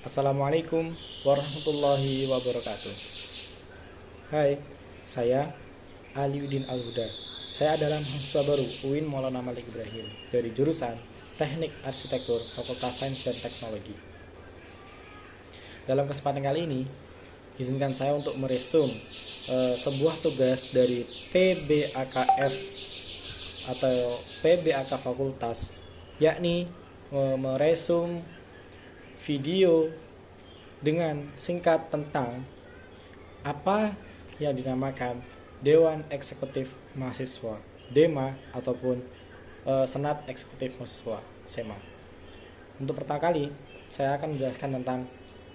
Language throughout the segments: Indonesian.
Assalamualaikum warahmatullahi wabarakatuh. Hai, saya Aliuddin Al-Huda. Saya adalah mahasiswa baru UIN Maulana Malik Ibrahim dari jurusan Teknik Arsitektur Fakultas Sains dan Teknologi. Dalam kesempatan kali ini, izinkan saya untuk meresum sebuah tugas dari PBAKF atau PBAK Fakultas, yakni meresum video dengan singkat tentang apa yang dinamakan Dewan Eksekutif Mahasiswa (DEMA) ataupun Senat Eksekutif Mahasiswa (SEMA). Untuk pertama kali, saya akan menjelaskan tentang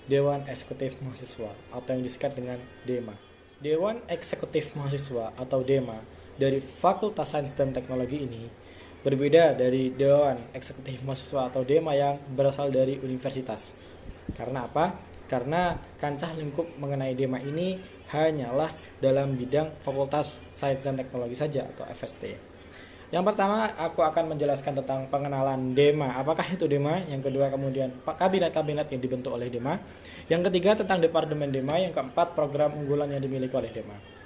Dewan Eksekutif Mahasiswa atau yang disingkat dengan DEMA. Dewan Eksekutif Mahasiswa atau DEMA dari Fakultas Sains dan Teknologi ini berbeda dari Dewan Eksekutif Mahasiswa atau DEMA yang berasal dari universitas. Karena apa? Karena kancah lingkup mengenai DEMA ini hanyalah dalam bidang Fakultas Sains dan Teknologi saja atau FST. Yang pertama, aku akan menjelaskan tentang pengenalan DEMA. Apakah itu DEMA? Yang kedua, kemudian kabinet-kabinet yang dibentuk oleh DEMA. Yang ketiga, tentang Departemen DEMA. Yang keempat, program unggulan yang dimiliki oleh DEMA.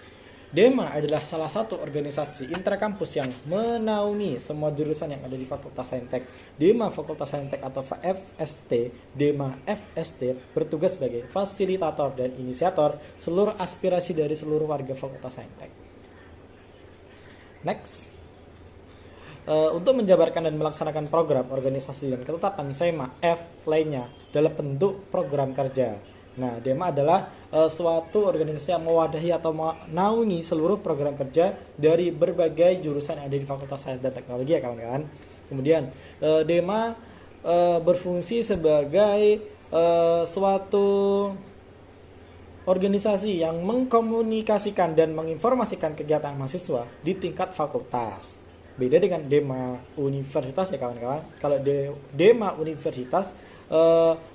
DEMA adalah salah satu organisasi intrakampus yang menaungi semua jurusan yang ada di Fakultas Saintek. DEMA Fakultas Saintek atau FST, DEMA FST bertugas sebagai fasilitator dan inisiator seluruh aspirasi dari seluruh warga Fakultas Saintek. Next. Untuk menjabarkan dan melaksanakan program, organisasi, dan ketetapan SEMA F lainnya dalam bentuk program kerja. Nah, DEMA adalah suatu organisasi yang mewadahi atau menaungi seluruh program kerja dari berbagai jurusan yang ada di Fakultas Sains dan Teknologi ya kawan-kawan. Kemudian DEMA berfungsi sebagai suatu organisasi yang mengkomunikasikan dan menginformasikan kegiatan mahasiswa di tingkat fakultas. Beda dengan DEMA universitas ya kawan-kawan. Kalau DEMA universitas,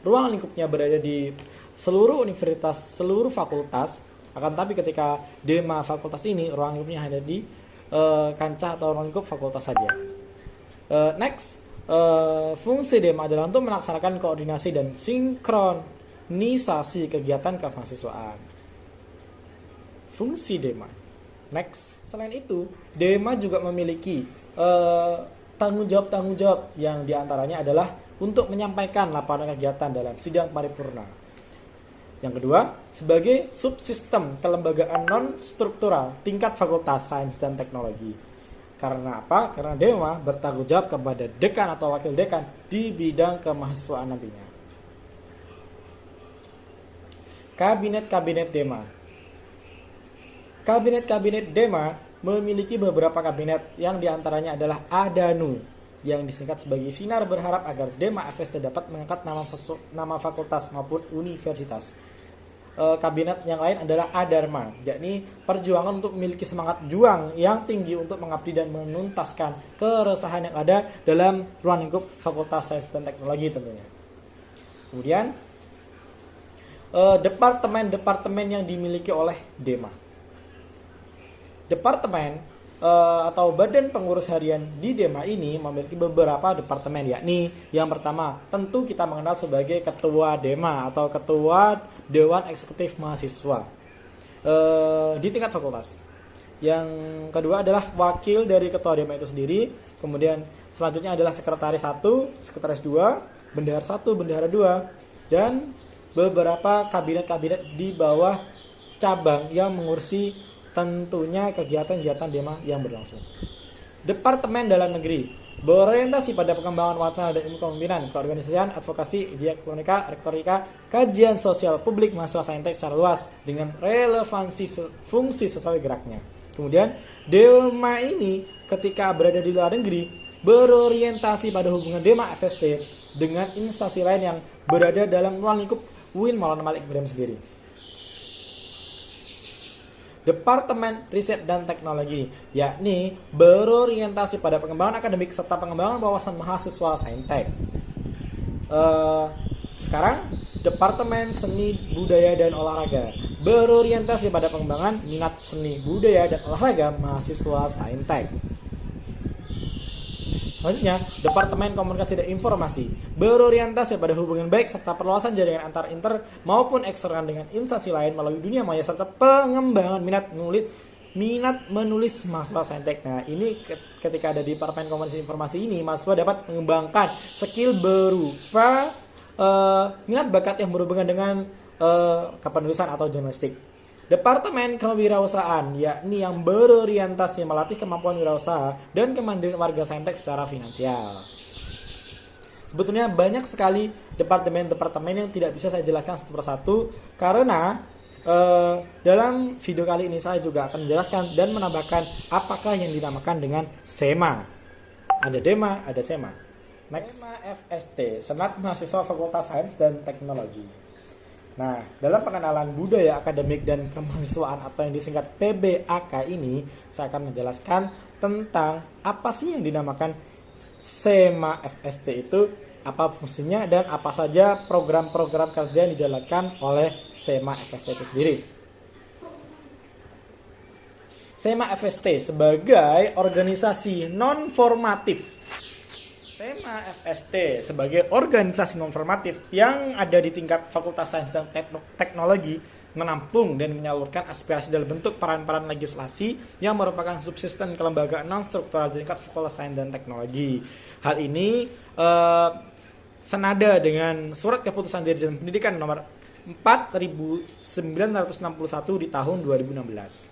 ruang lingkupnya berada di seluruh universitas, seluruh fakultas. Akan tapi ketika DEMA fakultas ini, ruang lingkupnya hanya di kancah atau ruang lingkup fakultas saja. Next, fungsi DEMA adalah untuk melaksanakan koordinasi dan sinkronisasi kegiatan kemahasiswaan. Fungsi DEMA. Next, selain itu, DEMA juga memiliki tanggung jawab yang diantaranya adalah untuk menyampaikan laporan kegiatan dalam sidang paripurna. Yang kedua, sebagai subsistem kelembagaan non-struktural tingkat Fakultas Sains dan Teknologi. Karena apa? Karena DEMA bertanggung jawab kepada dekan atau wakil dekan di bidang kemahasiswaan nantinya. Kabinet-kabinet DEMA. Kabinet-kabinet DEMA memiliki beberapa kabinet yang diantaranya adalah ADANU, yang disingkat sebagai Sinar Berharap agar DEMA FST dapat mengangkat nama fakultas maupun universitas. Kabinet yang lain adalah ADARMA, yakni perjuangan untuk memiliki semangat juang yang tinggi untuk mengabdi dan menuntaskan keresahan yang ada dalam ruang lingkup Fakultas Sains dan Teknologi tentunya. Kemudian departemen-departemen yang dimiliki oleh DEMA. Departemen atau badan pengurus harian di DEMA ini memiliki beberapa departemen, yakni yang pertama tentu kita mengenal sebagai ketua DEMA atau ketua Dewan Eksekutif Mahasiswa di tingkat fakultas. Yang kedua adalah wakil dari ketua DEMA itu sendiri. Kemudian selanjutnya adalah sekretaris 1, sekretaris 2, bendahara 1, bendahara 2, dan beberapa kabinet-kabinet di bawah cabang yang mengurusi tentunya kegiatan-kegiatan DEMA yang berlangsung. Departemen Dalam Negeri berorientasi pada pengembangan wacana dan ilmu kepemimpinan, keorganisasian, advokasi, diakronika, rektorika, kajian sosial publik mahasiswa saintek secara luas dengan relevansi fungsi sesuai geraknya. Kemudian DEMA ini ketika berada di luar negeri berorientasi pada hubungan DEMA FST dengan instansi lain yang berada dalam ruang lingkup UIN Maulana Malik Ibrahim sendiri. Departemen Riset dan Teknologi, yakni berorientasi pada pengembangan akademik serta pengembangan wawasan mahasiswa saintek. Sekarang Departemen Seni Budaya dan Olahraga berorientasi pada pengembangan minat seni budaya dan olahraga mahasiswa saintek. Selanjutnya, Departemen Komunikasi dan Informasi berorientasi pada hubungan baik serta perluasan jaringan antar inter maupun eksternal dengan instansi lain melalui dunia maya serta pengembangan minat menulis mahasiswa saintek. Nah, ini ketika ada di Departemen Komunikasi dan Informasi ini, mahasiswa dapat mengembangkan skill berupa minat bakat yang berhubungan dengan kepenulisan atau jurnalistik. Departemen Kewirausahaan, yakni yang berorientasi melatih kemampuan wirausaha dan kemandirian warga saintek secara finansial. Sebetulnya banyak sekali departemen-departemen yang tidak bisa saya jelaskan satu persatu karena dalam video kali ini saya juga akan menjelaskan dan menambahkan apakah yang dinamakan dengan SEMA. Ada DEMA, ada SEMA. Next, SEMA FST, Senat Mahasiswa Fakultas Sains dan Teknologi. Nah, dalam pengenalan budaya akademik dan kemahasiswaan atau yang disingkat PBAK ini, saya akan menjelaskan tentang apa sih yang dinamakan SEMA FST itu, apa fungsinya, dan apa saja program-program kerja yang dijalankan oleh SEMA FST itu sendiri. SEMA FST sebagai organisasi non-formatif. SEMA FST sebagai organisasi non-formatif yang ada di tingkat Fakultas Sains dan Teknologi menampung dan menyalurkan aspirasi dalam bentuk peran-peran legislasi yang merupakan subsisten kelembagaan non-struktural di tingkat Fakultas Sains dan Teknologi. Hal ini senada dengan Surat Keputusan Dirjen Pendidikan nomor 4961 di tahun 2016.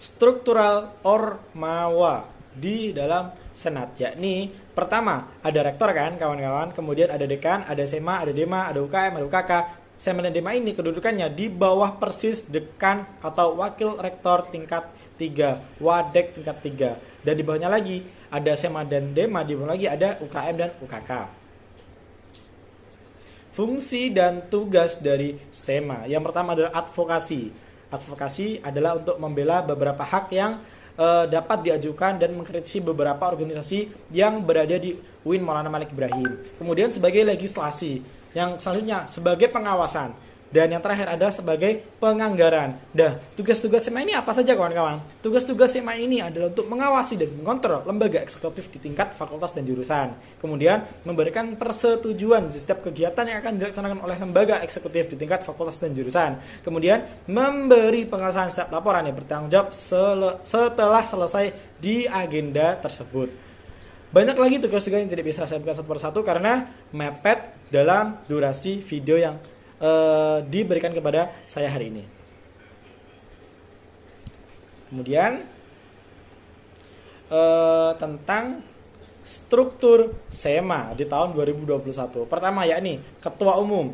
Struktural Ormawa di dalam Senat, yakni pertama ada rektor kan kawan-kawan, kemudian ada dekan, ada SEMA, ada DEMA, ada UKM, ada UKK. SEMA dan DEMA ini kedudukannya di bawah persis dekan atau wakil rektor tingkat 3, wadek tingkat 3. Dan di bawahnya lagi ada SEMA dan DEMA, di bawah lagi ada UKM dan UKK. Fungsi dan tugas dari SEMA, yang pertama adalah advokasi. Advokasi adalah untuk membela beberapa hak yang dapat diajukan dan mengkritisi beberapa organisasi yang berada di UIN Maulana Malik Ibrahim. Kemudian sebagai legislasi, yang selanjutnya sebagai pengawasan, dan yang terakhir adalah sebagai penganggaran. Nah, tugas-tugas SEMA ini apa saja kawan-kawan? Tugas-tugas SEMA ini adalah untuk mengawasi dan mengontrol lembaga eksekutif di tingkat fakultas dan jurusan. Kemudian memberikan persetujuan di setiap kegiatan yang akan dilaksanakan oleh lembaga eksekutif di tingkat fakultas dan jurusan. Kemudian memberi pengesahan setiap laporan yang bertanggung jawab setelah selesai di agenda tersebut. Banyak lagi tugas-tugas yang tidak bisa saya buka satu persatu karena mepet dalam durasi video yang diberikan kepada saya hari ini. Kemudian tentang struktur SEMA di tahun 2021. Pertama yakni Ketua Umum,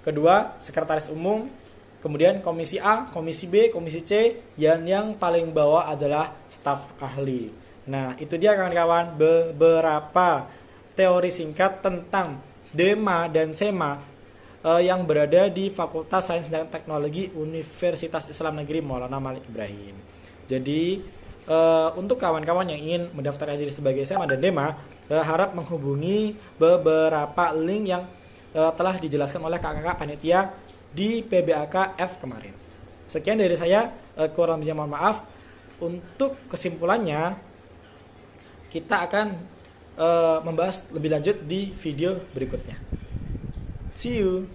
kedua Sekretaris Umum, kemudian Komisi A, Komisi B, Komisi C, dan yang paling bawah adalah staf ahli. Nah, itu dia kawan-kawan beberapa teori singkat tentang DEMA dan SEMA yang berada di Fakultas Sains dan Teknologi Universitas Islam Negeri Maulana Malik Ibrahim. Jadi untuk kawan-kawan yang ingin mendaftarkan diri sebagai SEMA dan DEMA, harap menghubungi beberapa link yang telah dijelaskan oleh kakak-kakak panitia di PBAK F kemarin. Sekian dari saya, kurang lebihnya mohon maaf. Untuk kesimpulannya, kita akan membahas lebih lanjut di video berikutnya. See you.